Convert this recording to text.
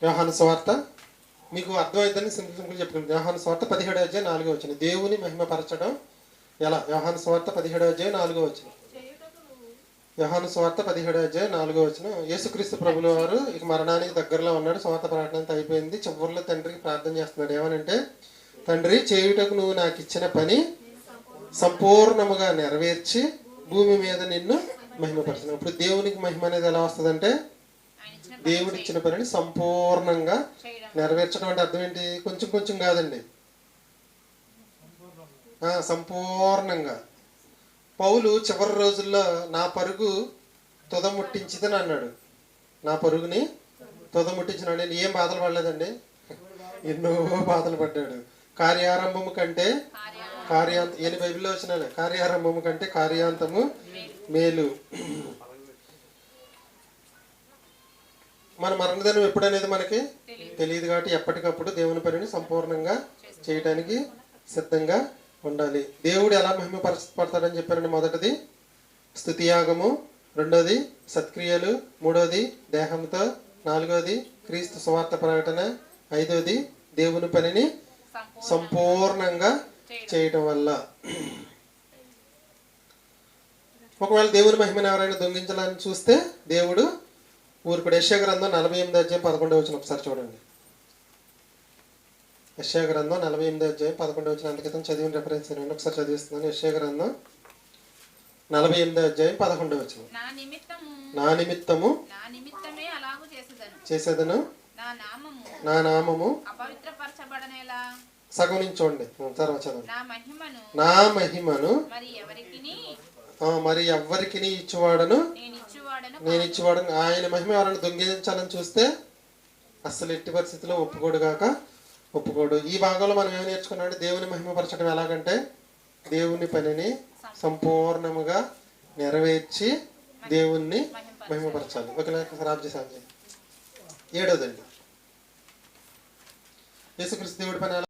యోహాను సువార్త మీకు అర్థమైందని సింపుల్ చెప్పుకుంది. యోహాను సువార్త 17:4 దేవుని మహిమపరచడం ఎలా? యోహాను సువార్త 17:4 యోహాను సువార్త 17:4 యేసుక్రీస్తు ప్రభుల వారు ఇక మరణానికి దగ్గరలో ఉన్నాడు. సువార్త ప్రకటన అంతా అయిపోయింది. చివరిలో తండ్రికి ప్రార్థన చేస్తున్నాడు. ఏమనంటే, తండ్రి, చేయుటకు నువ్వు నాకు ఇచ్చిన పని సంపూర్ణముగా నెరవేర్చి భూమి మీద నిన్ను మహిమపరచను. ఇప్పుడు దేవునికి మహిమ అనేది ఎలా వస్తుందంటే, దేవుడు ఇచ్చిన పనిని సంపూర్ణంగా నెరవేర్చడం అంటే అర్థం ఏంటి? కొంచెం కొంచెం కాదండి, సంపూర్ణంగా. పౌలు చివరి రోజుల్లో నా పరుగు తుదముట్టించిదని అన్నాడు. నా పరుగుని తుదముట్టించినాడు. నేను ఏం బాధలు పడలేదండి, ఎన్నో బాధలు పడ్డాడు. కార్యారంభము కంటే ఈయన బైబిల్లో వచ్చినాడు. కార్యారంభము కంటే కార్యాంతము మేలు. మన మరణదినం ఎప్పుడనేది మనకి తెలియదు కాబట్టి ఎప్పటికప్పుడు దేవుని పనిని సంపూర్ణంగా చేయడానికి సిద్ధంగా ఉండాలి. దేవుడు ఎలా మహిమపరచబడతాడని చెప్పారండి? మొదటిది స్తుతియాగము, రెండోది సత్క్రియలు, మూడోది దేహంతో, నాలుగోది క్రీస్తు సువార్త ప్రకటన, ఐదోది దేవుని పనిని సంపూర్ణంగా చేయటం వల్ల. ఒకవేళ దేవుని మహిమను ఎవరైనా దొంగించాలని చూస్తే దేవుడు ఊరుకుడు. యెషయా గ్రంథం 48:11 ఒకసారి చూడండి. యెషయా గ్రంథం 48:11 అంతకితం చదివిన రిఫరెన్స్ నేను ఒకసారి చదివిస్తున్నాను. యెషయా గ్రంథం 48:11 నా నిమిత్తము చేసేదను, నా నామము సగం నుంచి చూడండి, తర్వాత చదవండి. నా మహిమను మరి ఎవరికి ఇచ్చువాడను, నేను ఇచ్చేవాడను. ఆయన మహిమ ఎవరైనా దొంగిలించాలని చూస్తే అస్సలు ఎట్టి పరిస్థితిలో ఒప్పుకోడు. ఈ భాగంలో మనం ఏమి నేర్చుకున్నాడు? దేవుని మహిమపరచడం ఎలాగంటే, దేవుని పనిని సంపూర్ణముగా నెరవేర్చి దేవుణ్ణి మహిమపరచాలి. ఒకసారి ఆప్ చేసి 7వదండి, యేసుక్రీస్తు దేవుడి పని